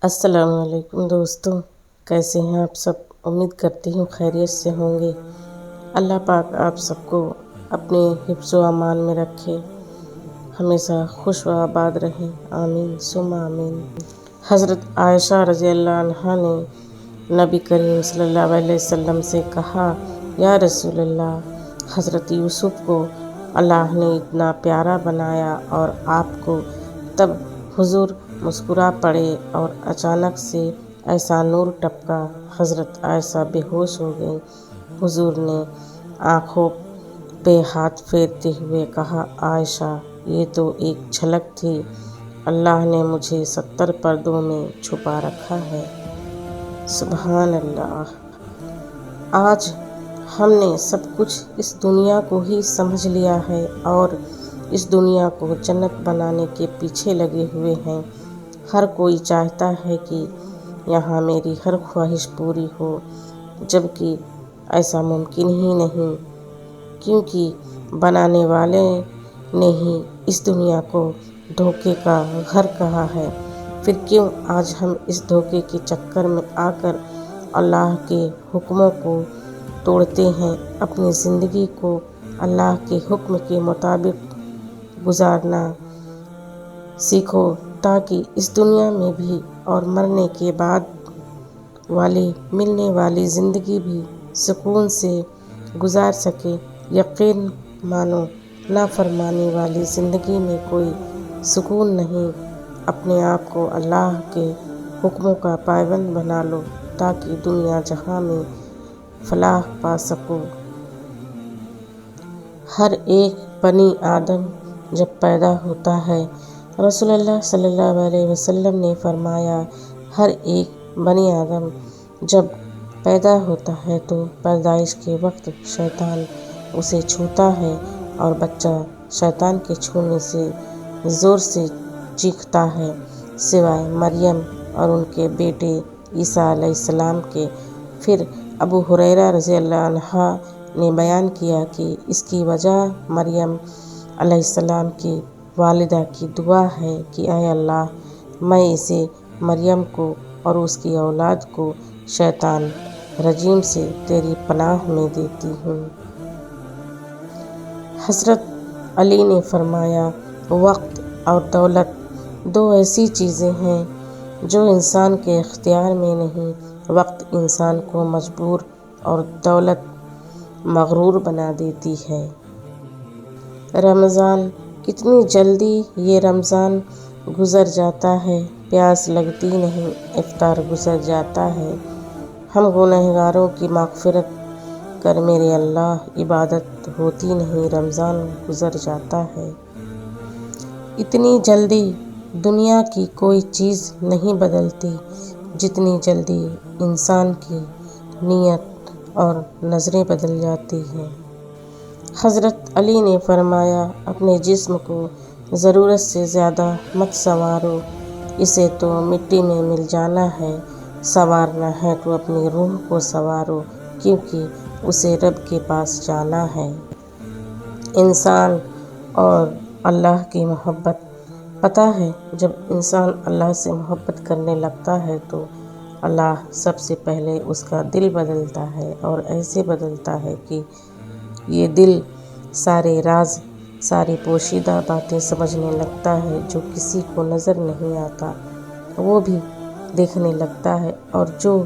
السلام علیکم دوستوں، کیسے ہیں آپ سب؟ امید کرتی ہوں خیریت سے ہوں گے۔ اللہ پاک آپ سب کو اپنے حفظ و امان میں رکھے، ہمیشہ خوش و آباد رہیں، آمین ثم آمین۔ حضرت عائشہ رضی اللہ عنہا نے نبی کریم صلی اللہ علیہ وسلم سے کہا، یا رسول اللہ، حضرت یوسف کو اللہ نے اتنا پیارا بنایا اور آپ کو تب حضور مسکرا پڑے اور اچانک سے ایسا نور ٹپکا، حضرت عائشہ بے ہوش ہو گئیں۔ حضور نے آنکھوں پہ ہاتھ پھیرتے ہوئے کہا، عائشہ، یہ تو ایک جھلک تھی، اللہ نے مجھے 70 پردوں میں چھپا رکھا ہے۔ سبحان اللہ! آج ہم نے سب کچھ اس دنیا کو ہی سمجھ لیا ہے اور اس دنیا کو جنت بنانے کے پیچھے لگے ہوئے ہیں۔ ہر کوئی چاہتا ہے کہ یہاں میری ہر خواہش پوری ہو، جبکہ ایسا ممکن ہی نہیں، کیونکہ بنانے والے نے ہی اس دنیا کو دھوکے کا گھر کہا ہے۔ پھر کیوں آج ہم اس دھوکے کے چکر میں آ کر اللہ کے حکموں کو توڑتے ہیں؟ اپنی زندگی کو اللہ کے حکم کے مطابق گزارنا سیکھو تاکہ اس دنیا میں بھی اور مرنے کے بعد والی ملنے والی زندگی بھی سکون سے گزار سکے۔ یقین مانو، نافرمانی والی زندگی میں کوئی سکون نہیں۔ اپنے آپ کو اللہ کے حکموں کا پابند بنا لو تاکہ دنیا جہاں میں فلاح پا سکو۔ ہر ایک بنی آدم جب پیدا ہوتا ہے، رسول اللہ صلی اللہ علیہ وسلم نے فرمایا، ہر ایک بنی آدم جب پیدا ہوتا ہے تو پیدائش کے وقت شیطان اسے چھوتا ہے اور بچہ شیطان کے چھونے سے زور سے چیختا ہے، سوائے مریم اور ان کے بیٹے عیسیٰ علیہ السلام کے۔ پھر ابو ہریرہ رضی اللہ عنہ نے بیان کیا کہ اس کی وجہ مریم علیہ السلام کی والدہ کی دعا ہے کہ اے اللہ، میں اسے مریم کو اور اس کی اولاد کو شیطان رجیم سے تیری پناہ میں دیتی ہوں۔ حضرت علی نے فرمایا، وقت اور دولت دو ایسی چیزیں ہیں جو انسان کے اختیار میں نہیں۔ وقت انسان کو مجبور اور دولت مغرور بنا دیتی ہے۔ رمضان، کتنی جلدی یہ رمضان گزر جاتا ہے، پیاس لگتی نہیں، افطار گزر جاتا ہے۔ ہم گنہگاروں کی مغفرت کر میرے اللہ، عبادت ہوتی نہیں، رمضان گزر جاتا ہے۔ اتنی جلدی دنیا کی کوئی چیز نہیں بدلتی جتنی جلدی انسان کی نیت اور نظریں بدل جاتی ہیں۔ حضرت علی نے فرمایا، اپنے جسم کو ضرورت سے زیادہ مت سنوارو، اسے تو مٹی میں مل جانا ہے، سنوارنا ہے تو اپنی روح کو سنوارو، کیونکہ اسے رب کے پاس جانا ہے۔ انسان اور اللہ کی محبت۔ پتہ ہے، جب انسان اللہ سے محبت کرنے لگتا ہے تو اللہ سب سے پہلے اس کا دل بدلتا ہے اور ایسے بدلتا ہے کہ یہ دل سارے راز، ساری پوشیدہ باتیں سمجھنے لگتا ہے، جو کسی کو نظر نہیں آتا وہ بھی دیکھنے لگتا ہے، اور جو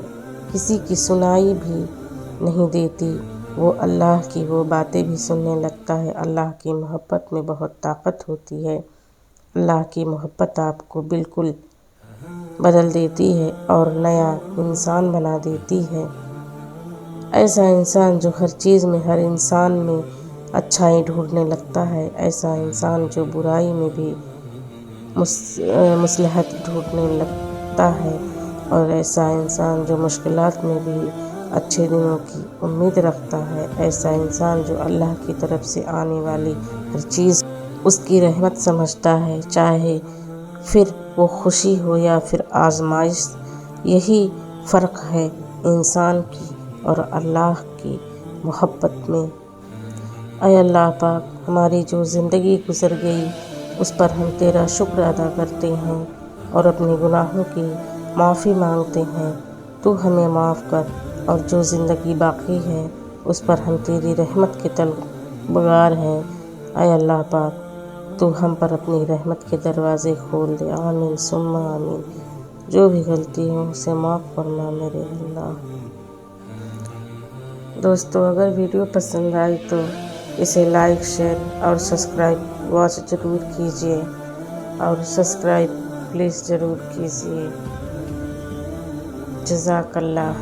کسی کی سنائی بھی نہیں دیتی وہ اللہ کی وہ باتیں بھی سننے لگتا ہے۔ اللہ کی محبت میں بہت طاقت ہوتی ہے۔ اللہ کی محبت آپ کو بالکل بدل دیتی ہے اور نیا انسان بنا دیتی ہے۔ ایسا انسان جو ہر چیز میں، ہر انسان میں اچھائی ڈھونڈنے لگتا ہے، ایسا انسان جو برائی میں بھی مصلحت ڈھونڈنے لگتا ہے، اور ایسا انسان جو مشکلات میں بھی اچھے دنوں کی امید رکھتا ہے، ایسا انسان جو اللہ کی طرف سے آنے والی ہر چیز اس کی رحمت سمجھتا ہے، چاہے پھر وہ خوشی ہو یا پھر آزمائش۔ یہی فرق ہے انسان کی اور اللہ کی محبت میں۔ اے اللہ پاک، ہماری جو زندگی گزر گئی اس پر ہم تیرا شکر ادا کرتے ہیں اور اپنے گناہوں کی معافی مانگتے ہیں۔ تو ہمیں معاف کر، اور جو زندگی باقی ہے اس پر ہم تیری رحمت کے طلبگار ہیں۔ اے اللہ پاک، تو ہم پر اپنی رحمت کے دروازے کھول دے۔ آمین ثم آمین۔ جو بھی غلطی ہو اسے معاف فرما میرے اللہ۔ دوستو، اگر ویڈیو پسند آئی تو اسے لائک، شیئر اور سبسکرائب واچ ضرور کیجیے، اور سبسکرائب پلیز ضرور کیجیے۔ جزاک اللہ۔